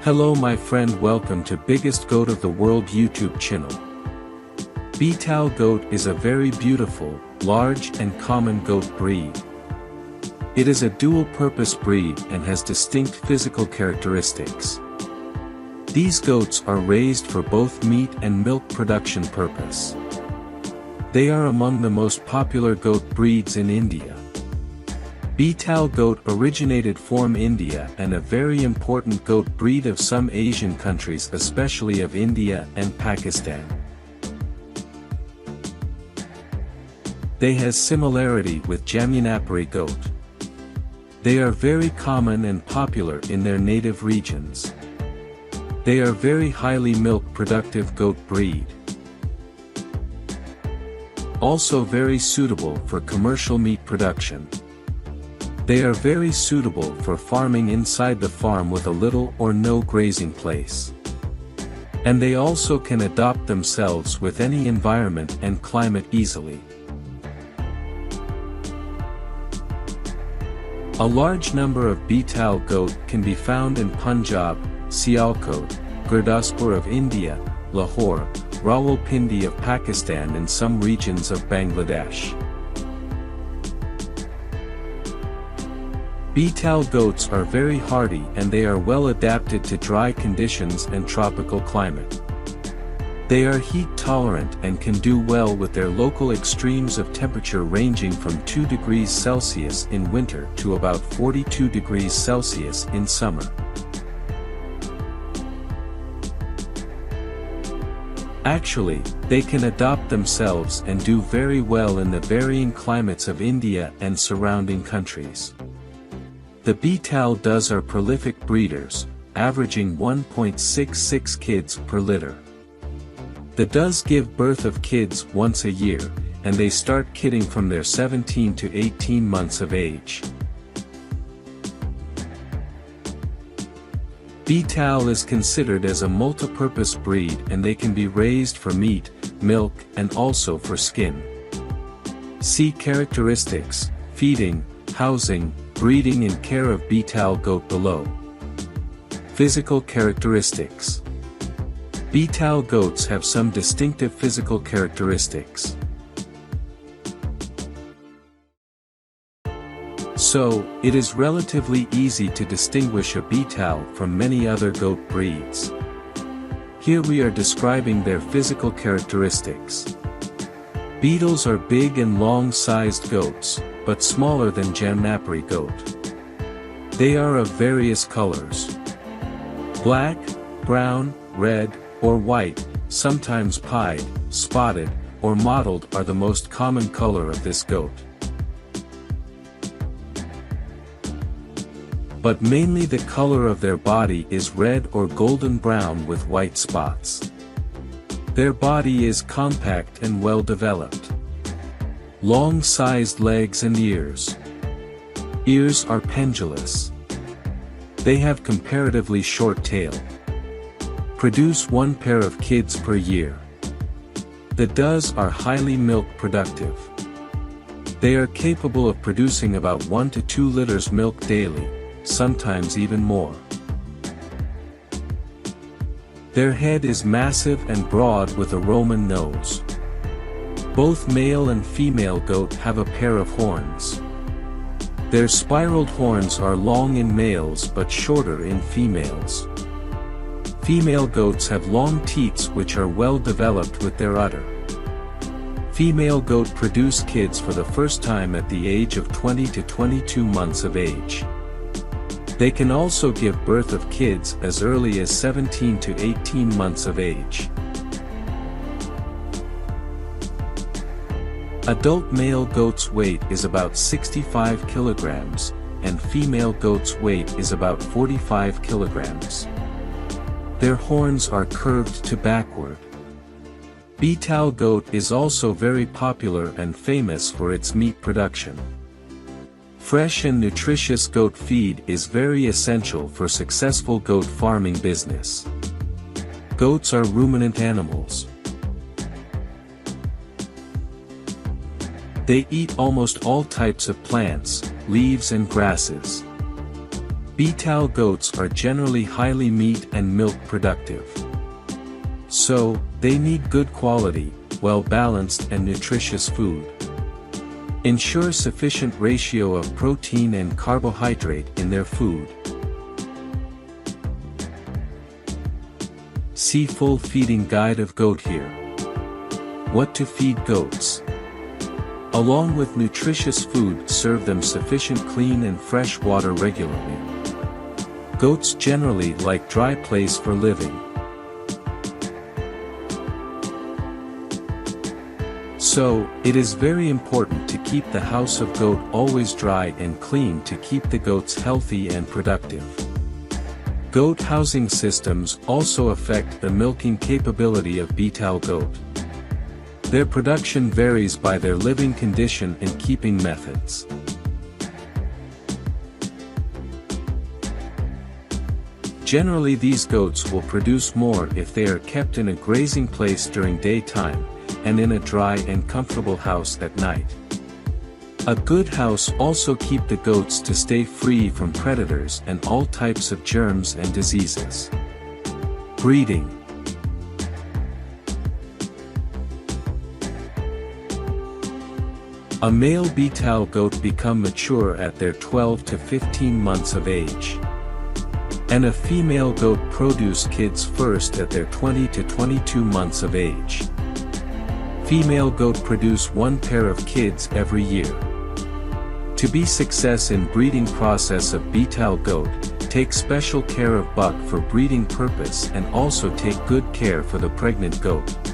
Hello my friend, welcome to Biggest Goat of the World YouTube channel. Betal goat is a very beautiful, large and common goat breed. It is a dual-purpose breed and has distinct physical characteristics. These goats are raised for both meat and milk production purpose. They are among the most popular goat breeds in India. Betal goat originated from India and a very important goat breed of some Asian countries, especially of India and Pakistan. They has similarity with Jamunapuri goat. They are very common and popular in their native regions. They are very highly milk productive goat breed. Also very suitable for commercial meat production. They are very suitable for farming inside the farm with a little or no grazing place. And they also can adapt themselves with any environment and climate easily. A large number of Betal goat can be found in Punjab, Sialkot, Gurdaspur of India, Lahore, Rawalpindi of Pakistan and some regions of Bangladesh. Betal goats are very hardy and they are well adapted to dry conditions and tropical climate. They are heat tolerant and can do well with their local extremes of temperature ranging from 2 degrees Celsius in winter to about 42 degrees Celsius in summer. Actually, they can adapt themselves and do very well in the varying climates of India and surrounding countries. The Betal does are prolific breeders, averaging 1.66 kids per litter. The does give birth of kids once a year, and they start kidding from their 17 to 18 months of age. Betal is considered as a multi-purpose breed and they can be raised for meat, milk and also for skin. See characteristics, feeding, housing, breeding and care of Betal goat below. Physical characteristics. Betal goats have some distinctive physical characteristics. So, it is relatively easy to distinguish a Betal from many other goat breeds. Here we are describing their physical characteristics. Beetles are big and long-sized goats, but smaller than Jamunapuri goat. They are of various colors. Black, brown, red, or white, sometimes pied, spotted, or mottled are the most common color of this goat. But mainly the color of their body is red or golden brown with white spots. Their body is compact and well developed. Long-sized legs and ears. Ears are pendulous. They have comparatively short tail. Produce 1 pair of kids per year. The does are highly milk productive. They are capable of producing about 1 to 2 liters milk daily, sometimes even more. Their head is massive and broad with a Roman nose. Both male and female goat have a pair of horns. Their spiraled horns are long in males but shorter in females. Female goats have long teats which are well developed with their udder. Female goat produce kids for the first time at the age of 20 to 22 months of age. They can also give birth of kids as early as 17 to 18 months of age. Adult male goat's weight is about 65 kilograms, and female goat's weight is about 45 kilograms. Their horns are curved to backward. Betal goat is also very popular and famous for its meat production. Fresh and nutritious goat feed is very essential for successful goat farming business. Goats are ruminant animals. They eat almost all types of plants, leaves and grasses. Betal goats are generally highly meat and milk productive. So, they need good quality, well-balanced and nutritious food. Ensure sufficient ratio of protein and carbohydrate in their food. See full feeding guide of goat here. What to feed goats. Along with nutritious food, serve them sufficient clean and fresh water regularly. Goats generally like dry place for living. So, it is very important to keep the house of goat always dry and clean to keep the goats healthy and productive. Goat housing systems also affect the milking capability of betal goat. Their production varies by their living condition and keeping methods. Generally, these goats will produce more if they are kept in a grazing place during daytime, and in a dry and comfortable house at night. A good house also keep the goats to stay free from predators and all types of germs and diseases. Breeding. A male betal goat become mature at their 12 to 15 months of age. And a female goat produce kids first at their 20 to 22 months of age. Female goat produce one pair of kids every year. To be success in breeding process of betal goat, take special care of buck for breeding purpose and also take good care for the pregnant goat.